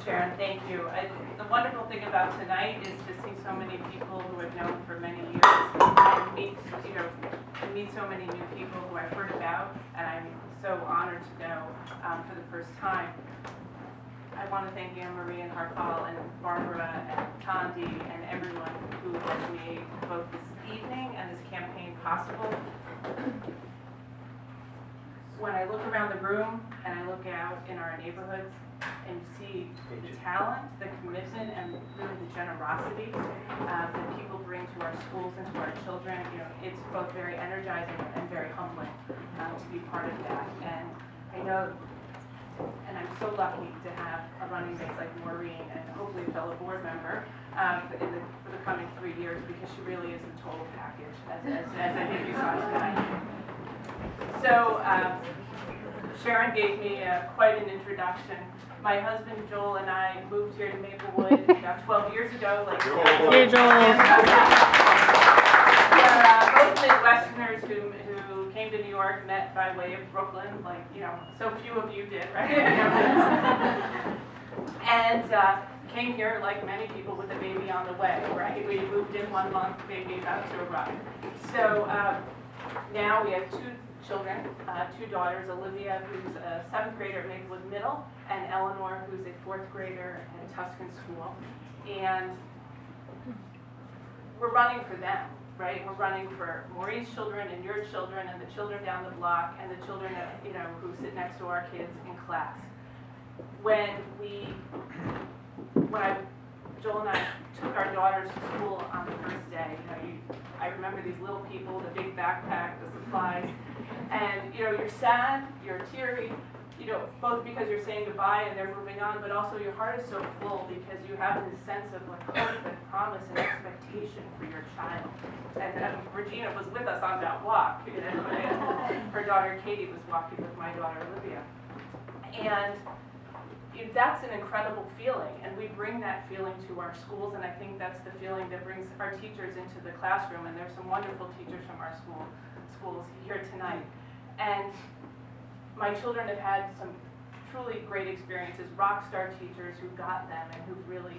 Sharon, thank you. The wonderful thing about tonight is to see so many people who I've known for many years and meet so many new people who I've heard about, and I'm so honored to know for the first time. I want to thank Anne Marie and Harpal and Barbara and Tondi and everyone who has made both this evening and this campaign possible. When I look around the room and I look out in our neighborhoods and see the talent, the commitment, and really the generosity that people bring to our schools and to our children, it's both very energizing and very humbling to be part of that. And I know, and I'm so lucky to have a running mate like Maureen and hopefully a fellow board member for the coming 3 years, because she really is the total package, as I think you saw tonight. So Sharon gave me quite an introduction. My husband Joel and I moved here to Maplewood about 12 years ago. Hey, Joel. We're both Midwesterners who came to New York, met by way of Brooklyn, so few of you did, right? And came here, like many people, with a baby on the way, right? We moved in 1 month, baby about to arrive. So now we have 2 children, 2 daughters, Olivia, who's a 7th grader at Maplewood Middle, and Eleanor, who's a 4th grader at Tuscan School. And we're running for them, right? We're running for Maureen's children and your children and the children down the block and the children that, who sit next to our kids in class. Joel and I took our daughters to school on the first day. I remember these little people, the big backpack, the supplies, and you're sad, you're teary, both because you're saying goodbye and they're moving on, but also your heart is so full because you have this sense of hope and promise and expectation for your child. And Regina was with us on that walk. Her daughter Katie was walking with my daughter Olivia, and that's an incredible feeling, and we bring that feeling to our schools, and I think that's the feeling that brings our teachers into the classroom, and there's some wonderful teachers from our schools here tonight. And my children have had some truly great experiences, rock star teachers who got them and who've really,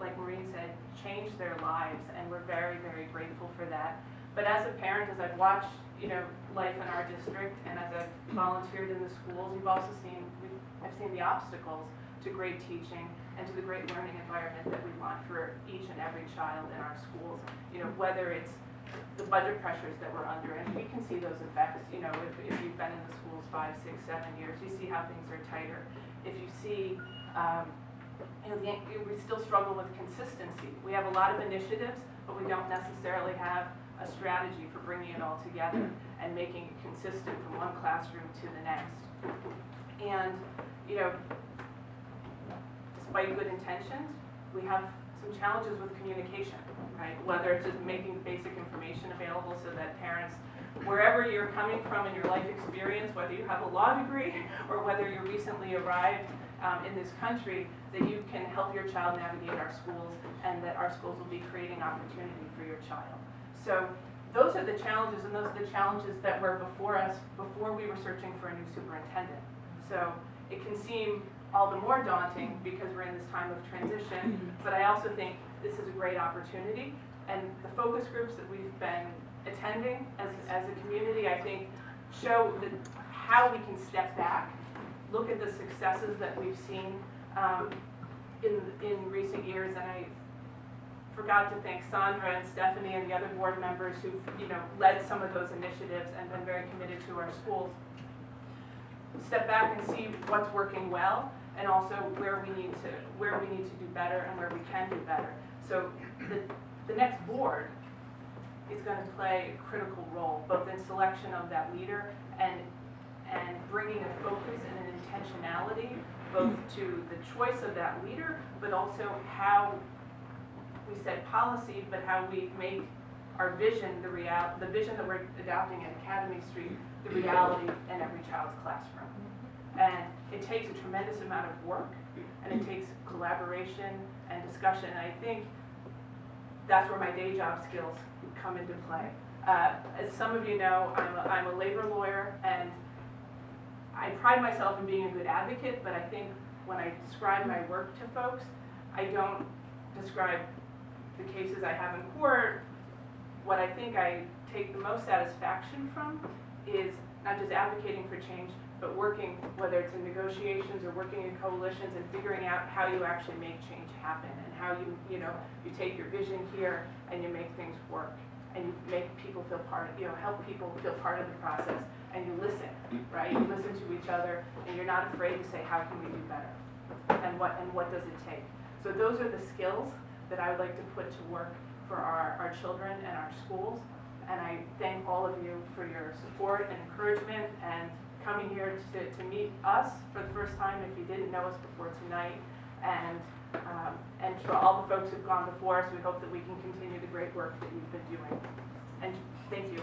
like Maureen said, changed their lives, and we're very, very grateful for that. But as a parent, as I've watched, life in our district, and as I've volunteered in the schools, I've seen the obstacles to great teaching and to the great learning environment that we want for each and every child in our schools. Whether it's the budget pressures that we're under, and we can see those effects. If you've been in the schools 5, 6, 7 years, you see how things are tighter. If you see, we still struggle with consistency. We have a lot of initiatives, but we don't necessarily have a strategy for bringing it all together and making it consistent from one classroom to the next. And, despite good intentions, we have some challenges with communication, right? Whether it's just making basic information available so that parents, wherever you're coming from in your life experience, whether you have a law degree or whether you recently arrived in this country, that you can help your child navigate our schools, and that our schools will be creating opportunity for your child. So those are the challenges, and those are the challenges that were before us before we were searching for a new superintendent. So it can seem all the more daunting because we're in this time of transition, but I also think this is a great opportunity, and the focus groups that we've been attending as a community, I think, show how we can step back, look at the successes that we've seen in recent years, and I forgot to thank Sandra and Stephanie and the other board members who've led some of those initiatives and been very committed to our schools. Step back and see what's working well, and also where we need to do better and where we can do better. So the next board is going to play a critical role, both in selection of that leader and bringing a focus and an intentionality both to the choice of that leader, but also how we set policy, but how we make our vision, the vision that we're adopting at Academy Street, the reality in every child's classroom. And it takes a tremendous amount of work, and it takes collaboration and discussion, and I think that's where my day job skills come into play. As some of you know, I'm a labor lawyer, and I pride myself in being a good advocate, but I think when I describe my work to folks, I don't describe the cases I have in court. What I think I take the most satisfaction from is not just advocating for change, but working, whether it's in negotiations or working in coalitions, and figuring out how you actually make change happen, and how you take your vision here and you make things work, and you make people feel part of, help people feel part of the process, and you listen, right? You listen to each other, and you're not afraid to say, how can we do better, and what does it take? So those are the skills that I would like to put to work for our children and our schools. And I thank all of you for your support and encouragement, and coming here to meet us for the first time if you didn't know us before tonight. And for all the folks who've gone before us, we hope that we can continue the great work that you've been doing. And thank you.